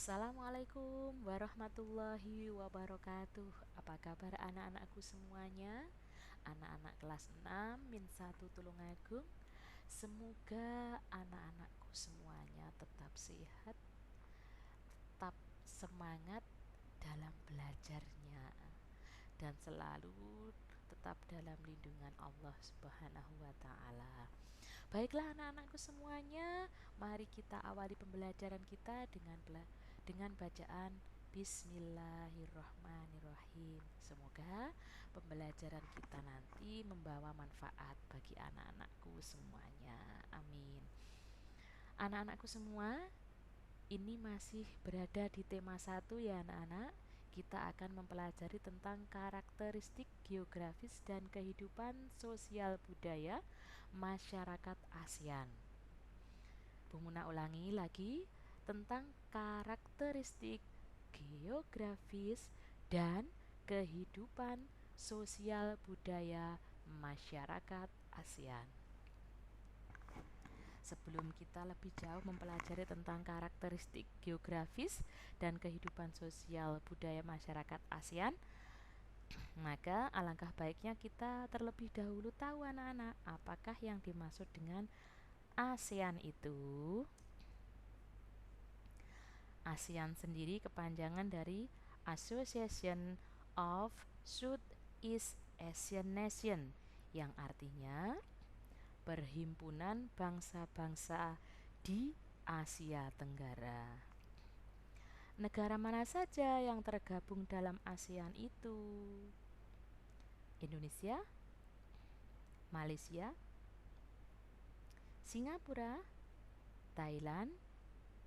Assalamualaikum warahmatullahi wabarakatuh. Apa kabar anak-anakku semuanya? Anak-anak kelas 6 Min 1 Tulungagung. Semoga anak-anakku semuanya tetap sehat, tetap semangat dalam belajarnya, dan selalu tetap dalam lindungan Allah Subhanahu wa taala. Baiklah anak-anakku semuanya, mari kita awali pembelajaran kita dengan bacaan Bismillahirrahmanirrahim. Semoga pembelajaran kita nanti membawa manfaat bagi anak-anakku semuanya. Amin. Anak-anakku semua, ini masih berada di tema 1 ya anak-anak. Kita akan mempelajari tentang karakteristik geografis dan kehidupan sosial budaya masyarakat ASEAN. Bu Muna ulangi lagi tentang karakteristik geografis dan kehidupan sosial budaya masyarakat ASEAN. Sebelum kita lebih jauh mempelajari tentang karakteristik geografis dan kehidupan sosial budaya masyarakat ASEAN, maka alangkah baiknya kita terlebih dahulu tahu anak-anak apakah yang dimaksud dengan ASEAN itu. ASEAN sendiri kepanjangan dari Association of Southeast Asian Nation, yang artinya perhimpunan bangsa-bangsa di Asia Tenggara. Negara mana saja yang tergabung dalam ASEAN itu? Indonesia, Malaysia, Singapura, Thailand,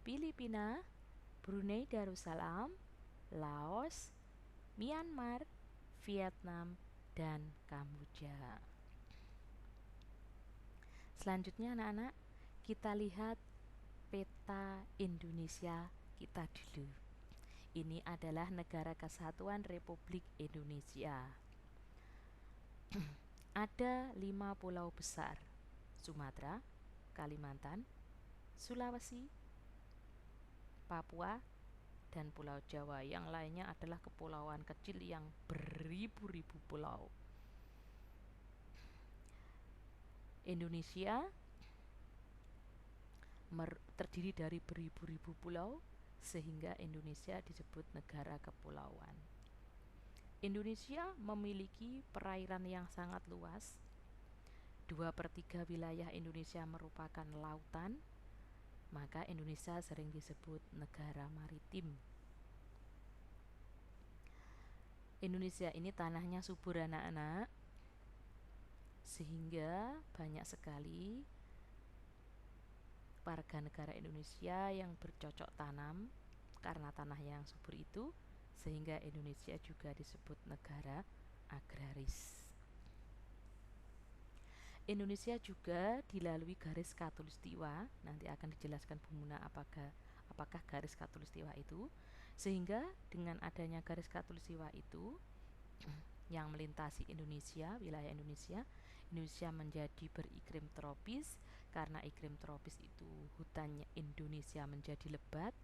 Filipina, Brunei Darussalam, Laos, Myanmar, Vietnam, dan Kamboja. Selanjutnya anak-anak, kita lihat peta Indonesia kita dulu. Ini adalah Negara Kesatuan Republik Indonesia. Ada 5 pulau besar: Sumatera, Kalimantan, Sulawesi, Papua, dan Pulau Jawa. Yang lainnya adalah kepulauan kecil yang beribu-ribu pulau. Indonesia terdiri dari beribu-ribu pulau, sehingga Indonesia disebut negara kepulauan. Indonesia memiliki perairan yang sangat luas. 2/3 wilayah Indonesia merupakan lautan, maka Indonesia sering disebut negara maritim. Indonesia ini tanahnya subur anak-anak, sehingga banyak sekali warga negara Indonesia yang bercocok tanam karena tanah yang subur itu, sehingga Indonesia juga disebut negara agraris. Indonesia juga dilalui garis khatulistiwa. Nanti akan dijelaskan Bu Muna apakah garis khatulistiwa itu, sehingga dengan adanya garis khatulistiwa itu yang melintasi Indonesia, wilayah Indonesia menjadi beriklim tropis. Karena iklim tropis itu, hutannya Indonesia menjadi lebat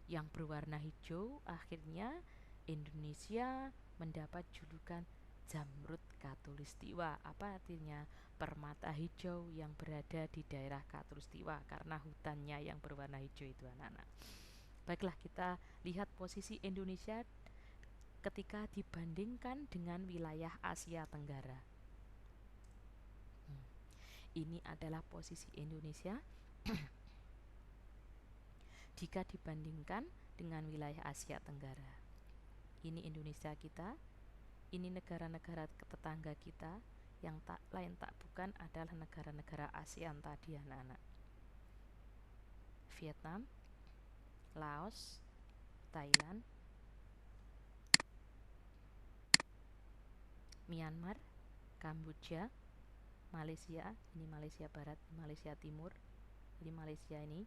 yang berwarna hijau. Akhirnya Indonesia mendapat julukan Jamrud Khatulistiwa. Apa artinya? Permata hijau yang berada di daerah Khatulistiwa, karena hutannya yang berwarna hijau itu anak-anak. Baiklah, kita lihat posisi Indonesia ketika dibandingkan dengan wilayah Asia Tenggara. Ini adalah posisi Indonesia jika dibandingkan dengan wilayah Asia Tenggara. Ini Indonesia kita, ini negara-negara tetangga kita, yang tak lain tak bukan adalah negara-negara ASEAN tadi anak-anak. Vietnam, Laos, Thailand, Myanmar, Kamboja, Malaysia, ini Malaysia Barat, Malaysia Timur, ini Malaysia, ini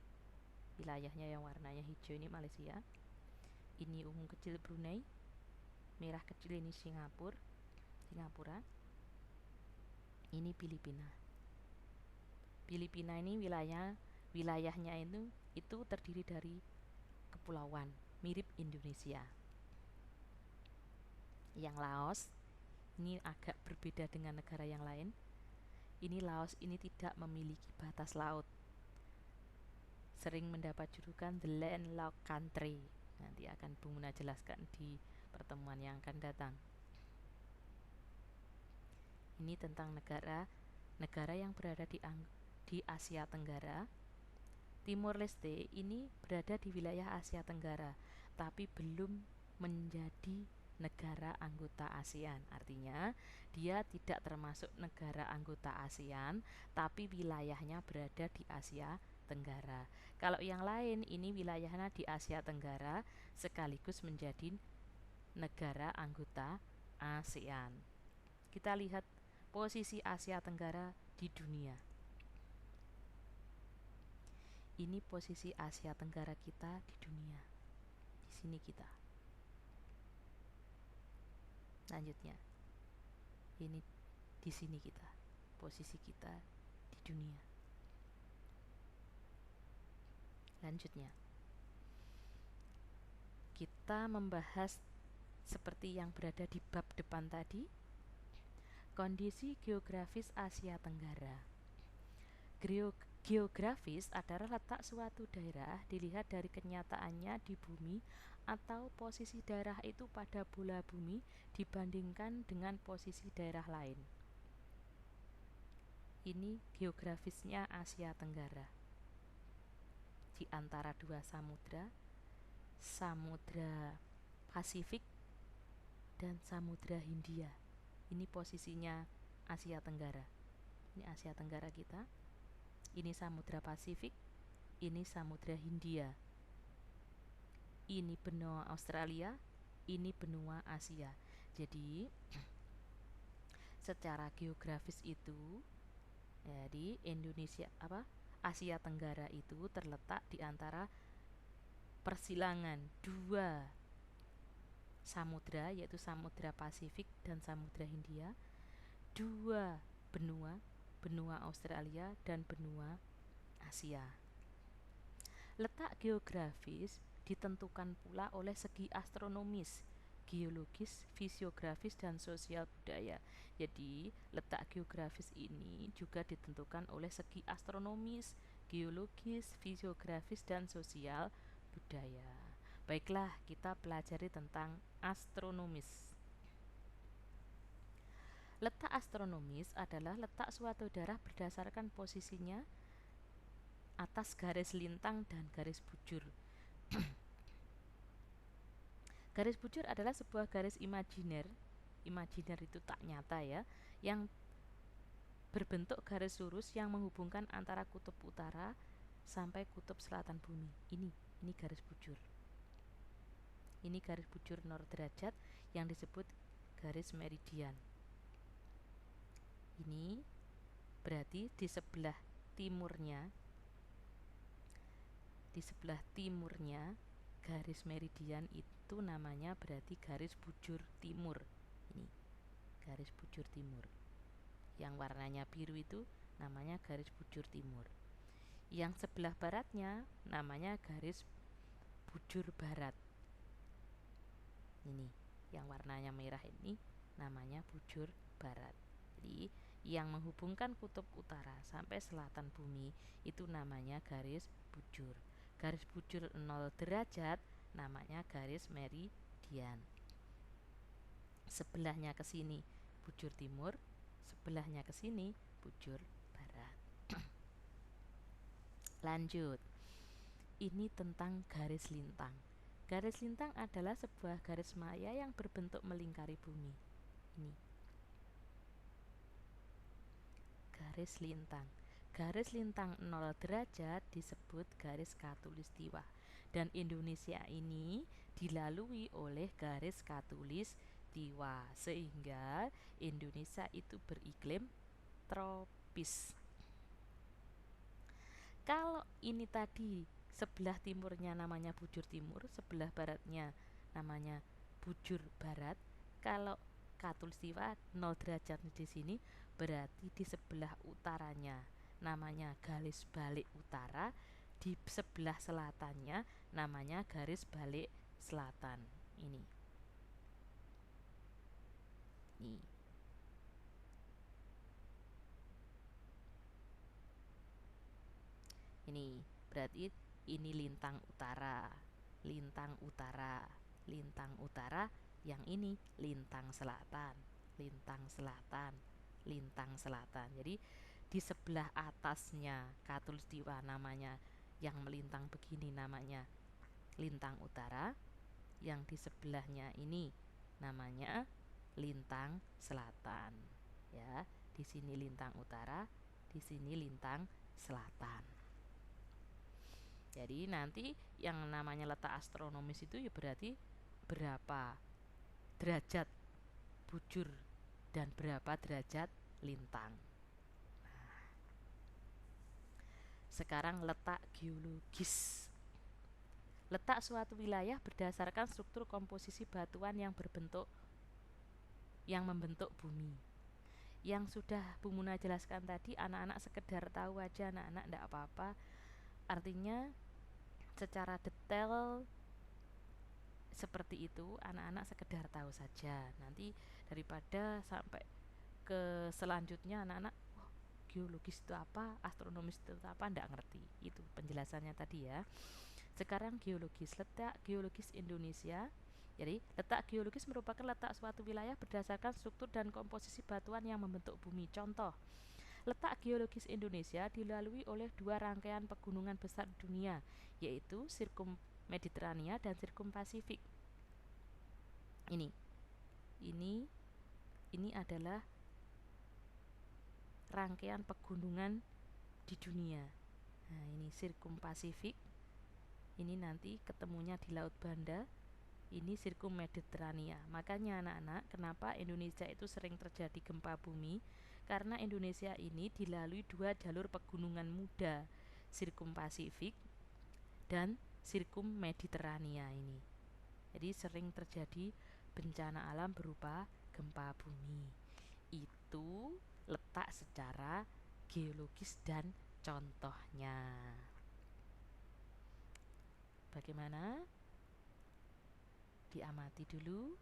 wilayahnya yang warnanya hijau, ini Malaysia. Ini ungu kecil Brunei, merah kecil ini Singapura. Ini Filipina. Filipina ini wilayahnya itu terdiri dari kepulauan, mirip Indonesia. Yang Laos ini agak berbeda dengan negara yang lain. Ini Laos ini tidak memiliki batas laut. Sering mendapat julukan the landlocked country. Nanti akan Bu Muna jelaskan di pertemuan yang akan datang. Ini tentang negara yang berada di Asia Tenggara. Timor Leste ini berada di wilayah Asia Tenggara, tapi belum menjadi negara anggota ASEAN. Artinya dia tidak termasuk negara anggota ASEAN, tapi wilayahnya berada di Asia Tenggara. Kalau yang lain ini wilayahnya di Asia Tenggara sekaligus menjadi negara anggota ASEAN. Kita lihat posisi Asia Tenggara di dunia. Ini posisi Asia Tenggara kita di dunia. Di sini kita. Lanjutnya. Ini di sini kita. Posisi kita di dunia. Lanjutnya. Kita membahas seperti yang berada di bab depan tadi. Kondisi geografis Asia Tenggara. Geografis adalah letak suatu daerah dilihat dari kenyataannya di bumi atau posisi daerah itu pada bola bumi dibandingkan dengan posisi daerah lain. Ini geografisnya Asia Tenggara. Di antara dua samudra, Samudra Pasifik dan Samudra Hindia. Ini posisinya Asia Tenggara. Ini Asia Tenggara kita. Ini Samudra Pasifik, ini Samudra Hindia. Ini benua Australia, ini benua Asia. Jadi secara geografis itu di Indonesia Asia Tenggara itu terletak di antara persilangan dua samudra, yaitu Samudra Pasifik dan Samudra Hindia, dua benua Australia dan benua Asia. Letak geografis ditentukan pula oleh segi astronomis, geologis, fisiografis, dan sosial budaya. Jadi letak geografis ini juga ditentukan oleh segi astronomis, geologis, fisiografis, dan sosial budaya. Baiklah, kita pelajari tentang astronomis. Letak astronomis adalah letak suatu daerah berdasarkan posisinya atas garis lintang dan garis bujur. Garis bujur adalah sebuah garis imajiner itu tak nyata ya, yang berbentuk garis lurus yang menghubungkan antara kutub utara sampai kutub selatan bumi. Ini garis bujur. Ini garis bujur 0 derajat yang disebut garis meridian. Ini berarti di sebelah timurnya garis meridian itu namanya berarti garis bujur timur. Ini garis bujur timur. Yang warnanya biru itu namanya garis bujur timur. Yang sebelah baratnya namanya garis bujur barat. Ini yang warnanya merah ini namanya bujur barat. Jadi yang menghubungkan kutub utara sampai selatan bumi itu namanya garis bujur. Garis bujur 0 derajat namanya garis meridian. Sebelahnya ke sini bujur timur, sebelahnya ke sini bujur barat. Lanjut. Ini tentang garis lintang. Garis lintang adalah sebuah garis maya yang berbentuk melingkari bumi. Ini garis lintang. Garis lintang 0 derajat disebut garis khatulistiwa. Dan Indonesia ini dilalui oleh garis khatulistiwa, sehingga Indonesia itu beriklim tropis. Kalau ini tadi sebelah timurnya namanya bujur timur, sebelah baratnya namanya bujur barat. Kalau khatulistiwa 0 derajat di sini berarti di sebelah utaranya namanya garis balik utara, di sebelah selatannya namanya garis balik selatan. Ini berarti ini lintang utara, lintang utara, lintang utara. Yang ini lintang selatan, lintang selatan, lintang selatan. Jadi di sebelah atasnya Khatulistiwa namanya, yang melintang begini namanya lintang utara, yang di sebelahnya ini namanya lintang selatan. Ya, di sini lintang utara, di sini lintang selatan. Jadi nanti yang namanya letak astronomis itu ya berarti berapa derajat bujur dan berapa derajat lintang. Nah, sekarang letak geologis. Letak suatu wilayah berdasarkan struktur komposisi batuan yang membentuk bumi. Yang sudah Bu Muna jelaskan tadi, anak-anak sekedar tahu aja, anak-anak enggak apa-apa. Artinya secara detail seperti itu anak-anak sekedar tahu saja. Nanti daripada sampai ke selanjutnya anak-anak geologis itu apa, astronomis itu apa, enggak ngerti. Itu penjelasannya tadi ya. Sekarang geologis, letak geologis Indonesia. Jadi letak geologis merupakan letak suatu wilayah berdasarkan struktur dan komposisi batuan yang membentuk bumi. Contoh, letak geologis Indonesia dilalui oleh dua rangkaian pegunungan besar dunia, yaitu Sirkum Mediterania dan Sirkum Pasifik. Ini adalah rangkaian pegunungan di dunia. Nah, ini Sirkum Pasifik. Ini nanti ketemunya di Laut Banda. Ini Sirkum Mediterania. Makanya anak-anak, kenapa Indonesia itu sering terjadi gempa bumi? Karena Indonesia ini dilalui dua jalur pegunungan muda, Sirkum Pasifik dan Sirkum Mediterania ini. Jadi sering terjadi bencana alam berupa gempa bumi. Itu letak secara geologis dan contohnya. Bagaimana? Diamati dulu.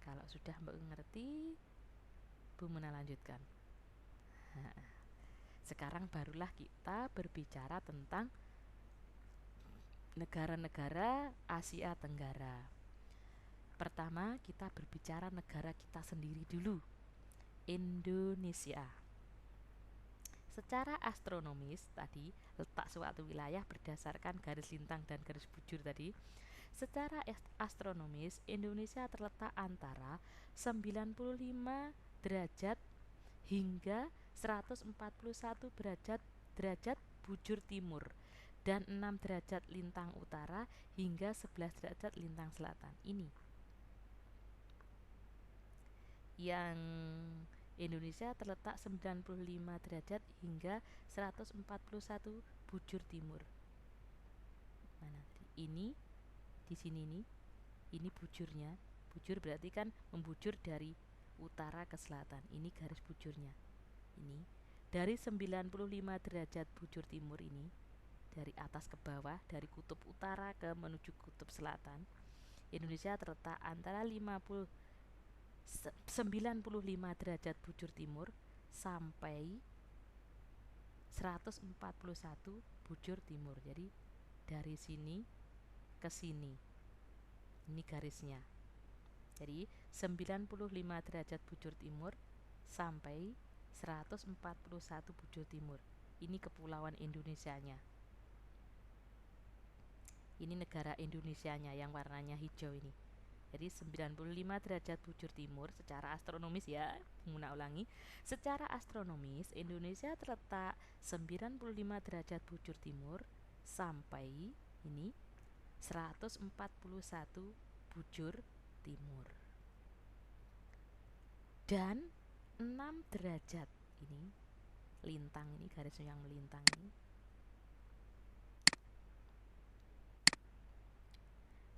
Kalau sudah mengerti, Bu Muna lanjutkan. Sekarang barulah kita berbicara tentang negara-negara Asia Tenggara. Pertama kita berbicara negara kita sendiri dulu, Indonesia. Secara astronomis tadi, letak suatu wilayah berdasarkan garis lintang dan garis bujur tadi. Secara astronomis, Indonesia terletak antara 95 derajat hingga 141 derajat bujur timur dan 6 derajat lintang utara hingga 11 derajat lintang selatan. Ini yang Indonesia terletak 95 derajat hingga 141 bujur timur. Mana tadi? Ini di sini nih. Ini bujurnya. Bujur berarti kan membujur dari utara ke selatan. Ini garis bujurnya. Ini dari 95 derajat bujur timur ini, dari atas ke bawah, dari kutub utara ke menuju kutub selatan, Indonesia terletak antara 95 derajat bujur timur sampai 141 bujur timur. Jadi dari sini ke sini. Ini garisnya. Jadi 95 derajat bujur timur sampai 141 bujur timur. Ini kepulauan Indonesianya. Ini negara Indonesianya yang warnanya hijau ini. Jadi 95 derajat bujur timur secara astronomis ya, Muna ulangi. Secara astronomis Indonesia terletak 95 derajat bujur timur sampai ini 141 bujur timur. Dan 6 derajat ini lintang, ini garis yang melintang ini.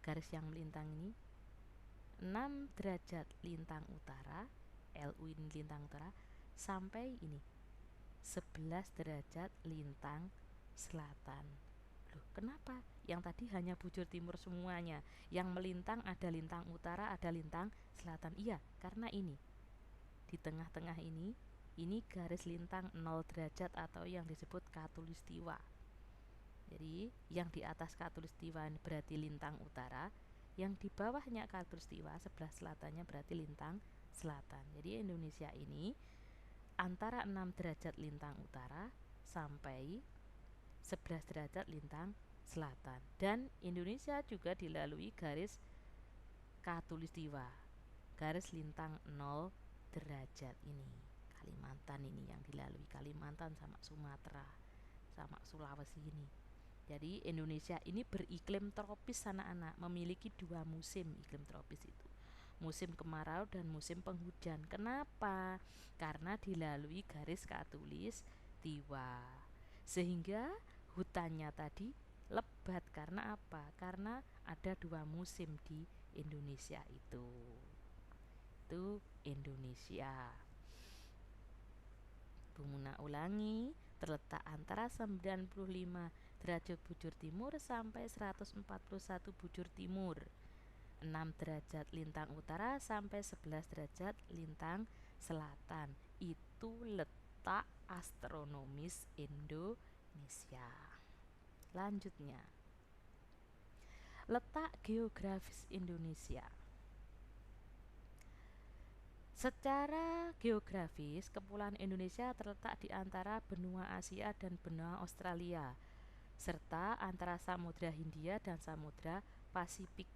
Garis yang melintang ini 6 derajat lintang utara, LU ini lintang utara, sampai ini 11 derajat lintang selatan. Loh, kenapa? Yang tadi hanya bujur timur semuanya. Yang melintang ada lintang utara, ada lintang selatan. Iya, karena ini di tengah-tengah ini garis lintang 0 derajat atau yang disebut khatulistiwa. Jadi yang di atas khatulistiwa berarti lintang utara, yang di bawahnya khatulistiwa sebelah selatannya berarti lintang selatan. Jadi Indonesia ini antara 6 derajat lintang utara sampai 11 derajat lintang selatan. Dan Indonesia juga dilalui garis khatulistiwa, garis lintang 0 derajat ini. Kalimantan ini yang dilalui, Kalimantan sama Sumatera sama Sulawesi ini. Jadi Indonesia ini beriklim tropis anak-anak, memiliki 2 musim iklim tropis itu. Musim kemarau dan musim penghujan. Kenapa? Karena dilalui garis khatulistiwa. Sehingga hutannya tadi lebat. Karena apa? Karena ada 2 musim di Indonesia itu. Itu Indonesia. Bumuna ulangi, terletak antara 95 derajat bujur timur sampai 141 bujur timur, 6 derajat lintang utara sampai 11 derajat lintang selatan. Itu letak astronomis Indonesia. Lanjutnya, letak geografis Indonesia. Secara geografis, Kepulauan Indonesia terletak di antara benua Asia dan benua Australia, serta antara Samudra Hindia dan Samudra Pasifik.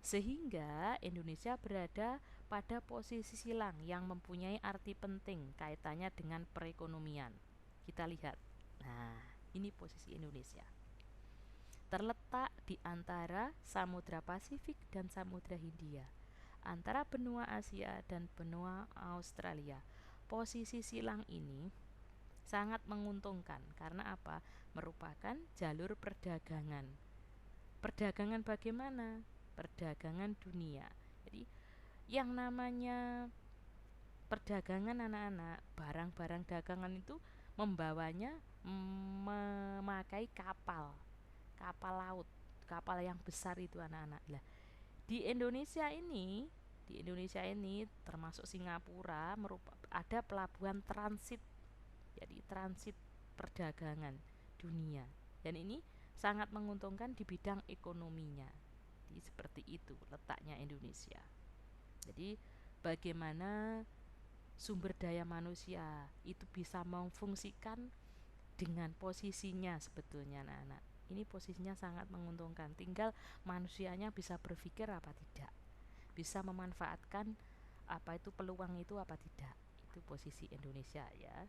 Sehingga Indonesia berada pada posisi silang yang mempunyai arti penting kaitannya dengan perekonomian. Kita lihat. Nah, ini posisi Indonesia. Terletak di antara Samudra Pasifik dan Samudra Hindia, antara benua Asia dan benua Australia. Posisi silang ini sangat menguntungkan karena apa? Merupakan jalur perdagangan. Perdagangan bagaimana? Perdagangan dunia. Jadi yang namanya perdagangan anak-anak, barang-barang dagangan itu membawanya memakai kapal laut, kapal yang besar itu anak-anak. Lah, di Indonesia ini termasuk Singapura ada pelabuhan transit. Jadi transit perdagangan dunia. Dan ini sangat menguntungkan di bidang ekonominya. Jadi seperti itu letaknya Indonesia. Jadi bagaimana sumber daya manusia itu bisa memfungsikan dengan posisinya sebetulnya anak-anak. Ini posisinya sangat menguntungkan. Tinggal manusianya bisa berpikir apa tidak, bisa memanfaatkan apa itu peluang itu apa tidak. Itu posisi Indonesia ya.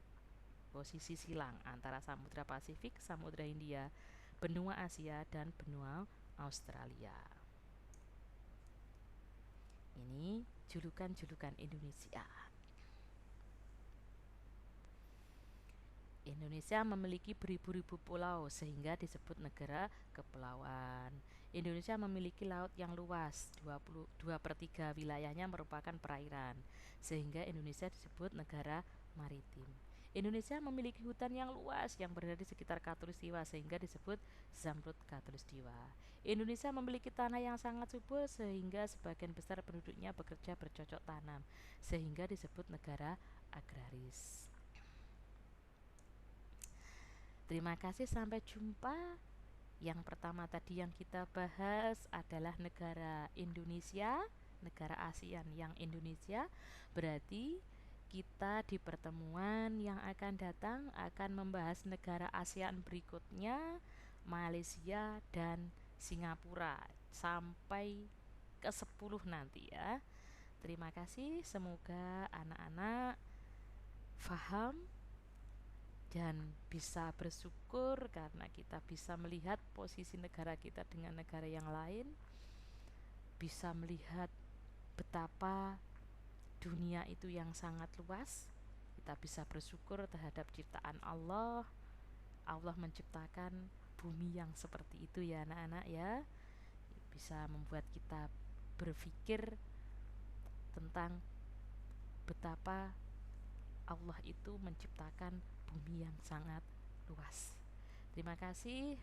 Posisi silang antara Samudra Pasifik, Samudra Hindia, benua Asia dan benua Australia. Ini julukan-julukan Indonesia. Indonesia memiliki beribu-ribu pulau sehingga disebut negara kepulauan. Indonesia memiliki laut yang luas, 2/3 wilayahnya merupakan perairan, sehingga Indonesia disebut negara maritim. Indonesia memiliki hutan yang luas yang berada di sekitar khatulistiwa sehingga disebut zamrud khatulistiwa. Indonesia memiliki tanah yang sangat subur sehingga sebagian besar penduduknya bekerja bercocok tanam sehingga disebut negara agraris. Terima kasih, sampai jumpa. Yang pertama tadi yang kita bahas adalah negara Indonesia, negara ASEAN yang Indonesia. Berarti kita di pertemuan yang akan datang akan membahas negara ASEAN berikutnya, Malaysia dan Singapura, sampai ke 10 nanti ya. Terima kasih, semoga anak-anak paham dan bisa bersyukur karena kita bisa melihat posisi negara kita dengan negara yang lain, bisa melihat betapa dunia itu yang sangat luas. Kita bisa bersyukur terhadap ciptaan Allah. Allah menciptakan bumi yang seperti itu ya anak-anak ya. Bisa membuat kita berpikir tentang betapa Allah itu menciptakan bumi yang sangat luas. Terima kasih.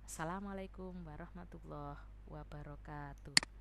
Assalamualaikum warahmatullahi wabarakatuh.